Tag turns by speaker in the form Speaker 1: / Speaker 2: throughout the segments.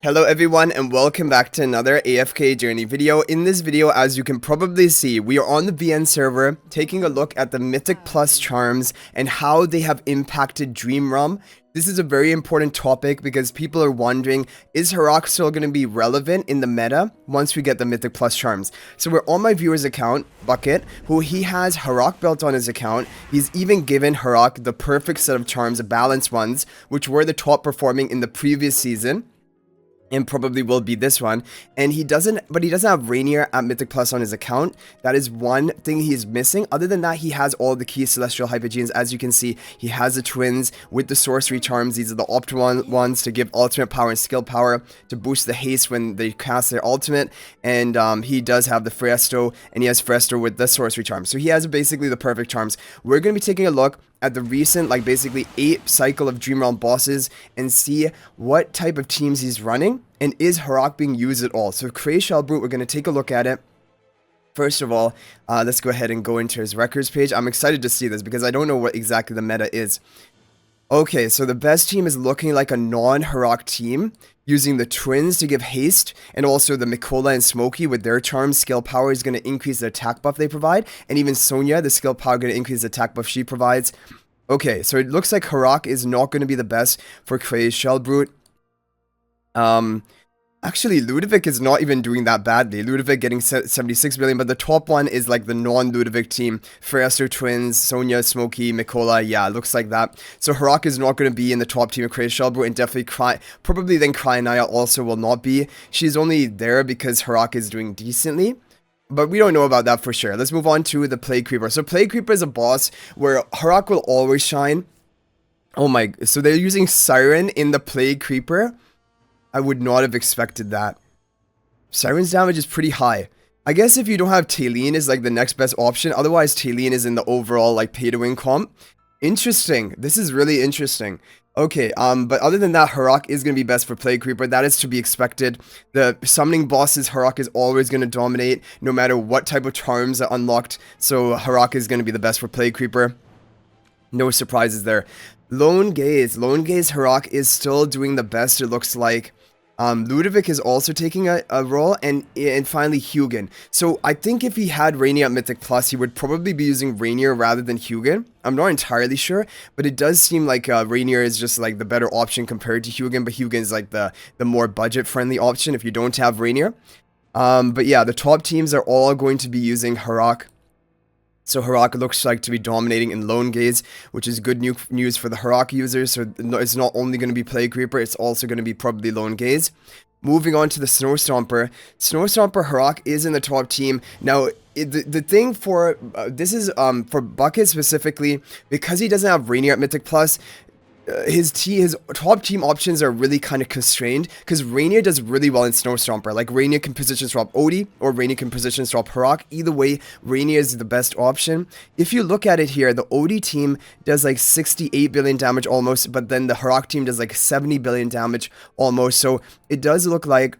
Speaker 1: Hello everyone and welcome back to another AFK journey video. In this video, as you can probably see, we are on the VN server taking a look at the Mythic Plus charms and how they have impacted Dream Realm. This is a very important topic because people are wondering, is HARAK still going to be relevant in the meta once we get the Mythic Plus charms? So we're on my viewer's account, Bucket, who he has HARAK built on his account. He's even given HARAK the perfect set of charms, balanced ones, which were the top performing in the previous season. And probably will be this one. And he doesn't have Rainier at Mythic Plus on his account. That is one thing he's missing. Other than that, he has all the key Celestial Hypergenes. As you can see, he has the twins with the sorcery charms. These are the optimal ones to give ultimate power and skill power to boost the haste when they cast their ultimate. And he does have the Fresto, and he has Fresto with the sorcery charms. So he has basically the perfect charms. We're going to be taking a look at the recent, basically 8 cycle of Dream Realm bosses and see what type of teams he's running and is HARAK being used at all. So Crazed Shellbrute, we're going to take a look at it. First of all, let's go ahead and go into his records page. I'm excited to see this because I don't know what exactly the meta is. Okay, so the best team is looking like a non-HARAK team, using the twins to give haste, and also the Mikola and Smokey with their charm skill power is going to increase the attack buff they provide, and even Sonya, the skill power, going to increase the attack buff she provides. Okay, so it looks like HARAK is not going to be the best for Crazed Shellbrute. Actually, LUDOVIC is not even doing that badly. LUDOVIC getting 76 billion, but the top one is like the non-LUDOVIC team. Fresto twins, Sonya, Smokey, Mikola. Yeah, it looks like that. So HARAK is not going to be in the top team of Crazed Shellbrute, and definitely probably then Kryanaya also will not be. She's only there because HARAK is doing decently. But we don't know about that for sure. Let's move on to the Plague Creeper. So Plague Creeper is a boss where HARAK will always shine. Oh my, so they're using Siren in the Plague Creeper. I would not have expected that. Siren's damage is pretty high. I guess if you don't have Talene is like the next best option. Otherwise, Talene is in the overall pay to win comp. Interesting. This is really interesting. Okay, but other than that, HARAK is going to be best for Plague Creeper. That is to be expected. The summoning bosses, HARAK is always going to dominate no matter what type of charms are unlocked. So HARAK is going to be the best for Plague Creeper. No surprises there. Lone Gaze HARAK is still doing the best, it looks like. LUDOVIC is also taking a role, and finally Hugin. So I think if he had Rainier at Mythic Plus, he would probably be using Rainier rather than Hugin. I'm not entirely sure, but it does seem like Rainier is just the better option compared to Hugin, but Hugin is the more budget-friendly option if you don't have Rainier. But yeah, the top teams are all going to be using HARAK. So HARAK looks like to be dominating in Lone Gaze, which is good news for the HARAK users. So it's not only going to be Plague Creeper, it's also going to be probably Lone Gaze. Moving on to the Snow Stomper. Snow Stomper HARAK is in the top team. Now, the thing for, this is for Bucket specifically, because he doesn't have Rainier at Mythic Plus, his top team options are really kind of constrained because Rainier does really well in Snow Stomper. Rainier can position swap Odie or Rainier can position swap HARAK. Either way, Rainier is the best option. If you look at it here, the Odie team does 68 billion damage almost, but then the HARAK team does 70 billion damage almost. So it does look like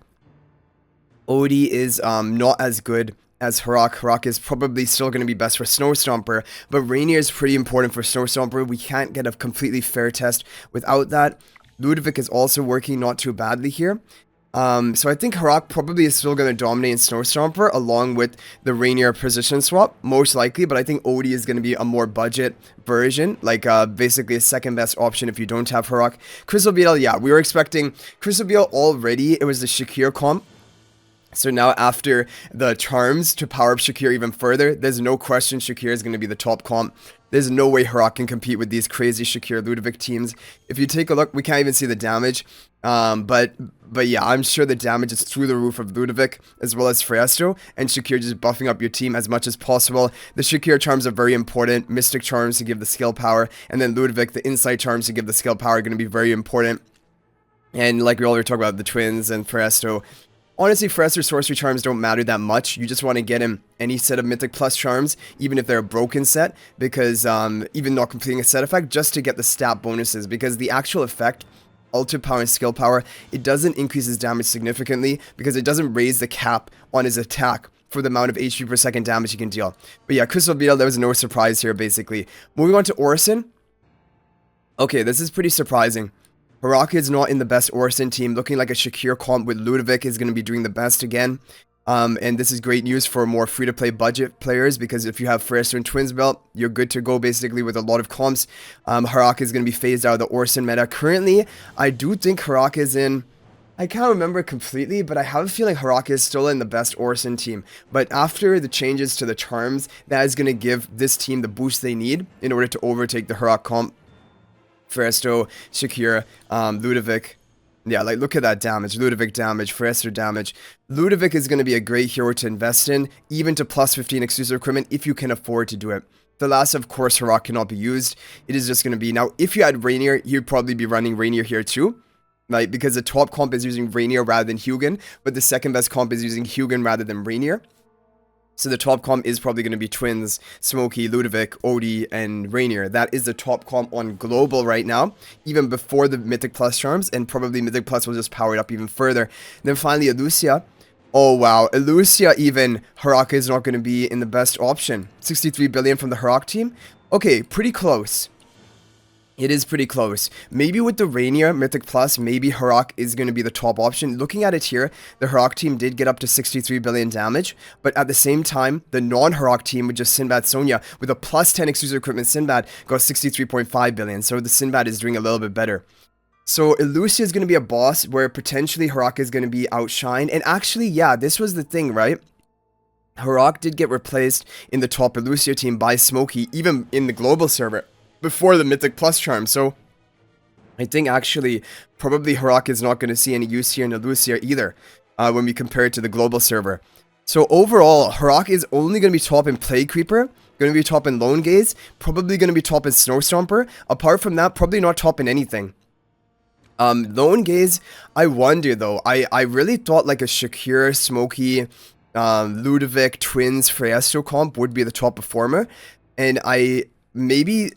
Speaker 1: Odie is not as good as HARAK. HARAK is probably still going to be best for Snow Stomper, but Rainier is pretty important for Snow Stomper. We can't get a completely fair test without that. LUDOVIC is also working not too badly here. So I think HARAK probably is still going to dominate in Snow Stomper along with the Rainier position swap, most likely, but I think Odie is going to be a more budget version, basically a second best option if you don't have HARAK. Crystal Beetle, yeah, we were expecting Crystal Beetle already. It was the Shakir comp. So now after the charms to power up Shakir even further, there's no question Shakir is going to be the top comp. There's no way HARAK can compete with these crazy Shakir LUDOVIC teams. If you take a look, we can't even see the damage. But yeah, I'm sure the damage is through the roof of LUDOVIC as well as Fresto, and Shakir just buffing up your team as much as possible. The Shakir charms are very important. Mystic charms to give the skill power, and then LUDOVIC, the insight charms to give the skill power are going to be very important. And like we already talked about, the twins and Fresto. Honestly, Fresto sorcery charms don't matter that much. You just want to get him any set of Mythic Plus charms, even if they're a broken set, because even not completing a set effect, just to get the stat bonuses, because the actual effect, ultimate power and skill power, it doesn't increase his damage significantly, because it doesn't raise the cap on his attack for the amount of HP per second damage he can deal. But yeah, Crystal Beetle, there was no surprise here, basically. Moving on to Orson. Okay, this is pretty surprising. HARAK is not in the best Orson team. Looking like a Shakir comp with LUDOVIC is going to be doing the best again. And this is great news for more free-to-play budget players, because if you have Fresno and Twins belt, you're good to go basically with a lot of comps. HARAK is going to be phased out of the Orson meta. Currently, I do think HARAK is in... I can't remember completely, but I have a feeling HARAK is still in the best Orson team. But after the changes to the CHARMS, that is going to give this team the boost they need in order to overtake the HARAK comp. Fresno, Shakir, LUDOVIC. Yeah, like, look at that damage. LUDOVIC damage, Fresno damage. LUDOVIC is going to be a great hero to invest in, even to plus 15 exclusive equipment if you can afford to do it. Thalassa, of course, HARAK cannot be used. It is just going to be... Now, if you had Rainier, you'd probably be running Rainier here too. Right? Because the top comp is using Rainier rather than Hugin, but the second best comp is using Hugin rather than Rainier. So the top comp is probably going to be Twins, Smokey, LUDOVIC, Odie, and Rainier. That is the top comp on global right now, even before the Mythic Plus charms, and probably Mythic Plus will just power it up even further. Then finally, Illucia. Oh wow, Illucia even, HARAK is not going to be in the best option. 63 billion from the HARAK team? Okay, pretty close. It is pretty close. Maybe with the Rainier Mythic Plus, maybe HARAK is going to be the top option. Looking at it here, the HARAK team did get up to 63 billion damage, but at the same time, the non-HARAK team with just Sinbad Sonya, with a plus 10 exclusive equipment Sinbad, got 63.5 billion, so the Sinbad is doing a little bit better. So Illucia is going to be a boss where potentially HARAK is going to be outshined, and actually, yeah, this was the thing, right? HARAK did get replaced in the top Illucia team by Smokey, even in the global server, before the Mythic Plus charm. So I think actually probably HARAK is not going to see any use here in Illucia either, when we compare it to the global server. So overall, HARAK is only going to be top in Plague Creeper, going to be top in Lone Gaze, probably going to be top in Snow Stomper. Apart from that, probably not top in anything. Lone Gaze, I wonder though. I really thought like a Shakir, Smokey, LUDOVIC, Twins, Fresno comp would be the top performer, and maybe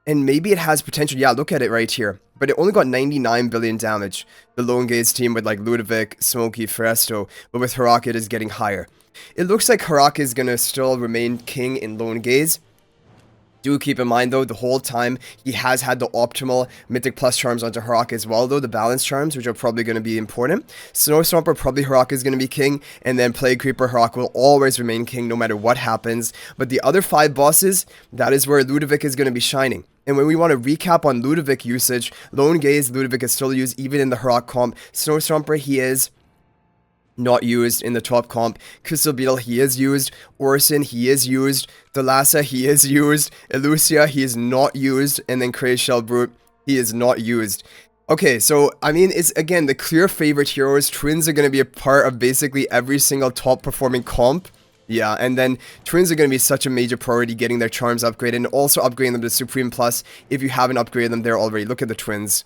Speaker 1: it has potential. Yeah, look at it right here. But it only got 99 billion damage. The Lone Gaze team with like LUDOVIC, Smokey, Fresno. But with HARAK, it is getting higher. It looks like HARAK is going to still remain king in Lone Gaze. Do keep in mind though, the whole time he has had the optimal Mythic Plus charms onto HARAK as well though, the balance charms, which are probably going to be important. Snow Stomper, probably HARAK is going to be king, and then Plague Creeper, HARAK will always remain king no matter what happens. But the other 5 bosses, that is where LUDOVIC is going to be shining. And when we want to recap on LUDOVIC usage, Lone Gaze, LUDOVIC is still used even in the HARAK comp. Snow Stomper, he is not used in the top comp. Crystal Beetle, he is used. Orson, he is used. Thalassa, he is used. Illucia, he is not used. And then Crazed Shellbrute, he is not used. Okay, so, I mean, it's, again, the clear favorite heroes. Twins are going to be a part of basically every single top performing comp. Yeah, and then Twins are going to be such a major priority, getting their charms upgraded, and also upgrading them to Supreme Plus if you haven't upgraded them there already. Look at the Twins.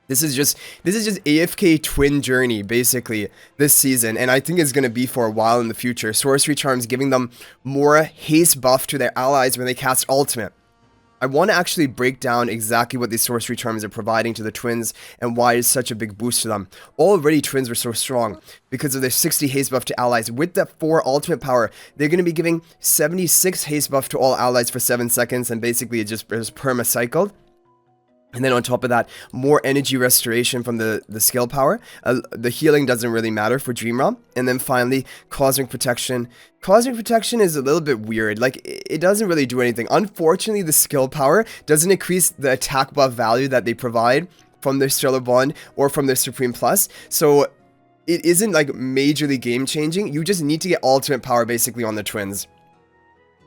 Speaker 1: This is just AFK twin journey, basically, this season, and I think it's going to be for a while in the future. Sorcery Charms giving them more haste buff to their allies when they cast Ultimate. I want to actually break down exactly what these Sorcery Charms are providing to the Twins and why it's such a big boost to them. Already, Twins were so strong because of their 60 haste buff to allies. With that 4 ultimate power, they're going to be giving 76 haste buff to all allies for 7 seconds, and basically it just is perma-cycled. And then on top of that, more energy restoration from the skill power. The healing doesn't really matter for Dream Realm. And then finally, Cosmic Protection. Cosmic Protection is a little bit weird. Like, it doesn't really do anything. Unfortunately, the skill power doesn't increase the attack buff value that they provide from their Stellar Bond or from their Supreme Plus. So it isn't like majorly game changing. You just need to get ultimate power basically on the Twins.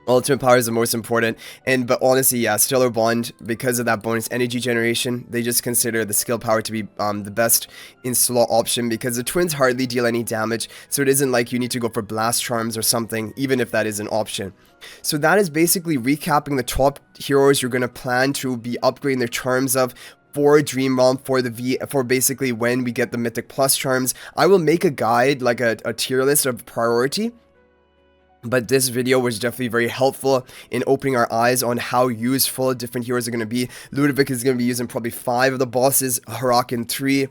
Speaker 1: Ultimate power is the most important, but honestly, yeah, Stellar Bond, because of that bonus energy generation, they just consider the skill power to be the best in slot option, because the Twins hardly deal any damage, so it isn't like you need to go for Blast Charms or something, even if that is an option. So that is basically recapping the top heroes you're going to plan to be upgrading their charms of for Dream Realm, for basically when we get the Mythic Plus charms. I will make a guide, like a tier list of priority. But this video was definitely very helpful in opening our eyes on how useful different heroes are going to be. LUDOVIC is going to be using probably 5 of the bosses, HARAK in 3,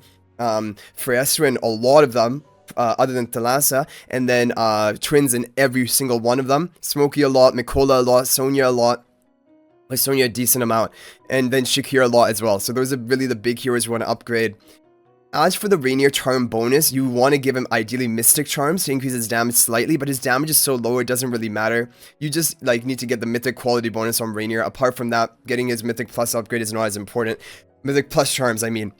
Speaker 1: Fresno in a lot of them, other than Thalassa, and then Twins in every single one of them, Smokey a lot, Mikola a lot, Sonya a lot. with Sonya a decent amount, and then Shakira a lot as well. So those are really the big heroes you want to upgrade. As for the Rainier charm bonus, you want to give him ideally Mystic charms to increase his damage slightly, but his damage is so low it doesn't really matter. You just like need to get the Mythic quality bonus on Rainier. Apart from that, getting his Mythic plus upgrade is not as important. Mythic plus charms, I mean.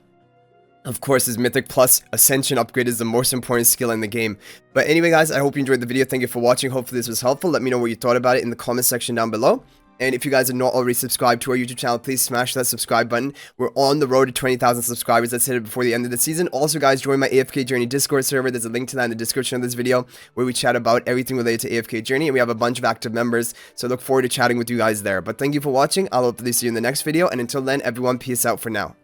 Speaker 1: Of course, his Mythic plus Ascension upgrade is the most important skill in the game. But anyway guys, I hope you enjoyed the video. Thank you for watching. Hopefully this was helpful. Let me know what you thought about it in the comment section down below. And if you guys are not already subscribed to our YouTube channel, please smash that subscribe button. We're on the road to 20,000 subscribers. Let's hit it before the end of the season. Also, guys, join my AFK Journey Discord server. There's a link to that in the description of this video where we chat about everything related to AFK Journey. And we have a bunch of active members, so I look forward to chatting with you guys there. But thank you for watching. I'll hopefully see you in the next video. And until then, everyone, peace out for now.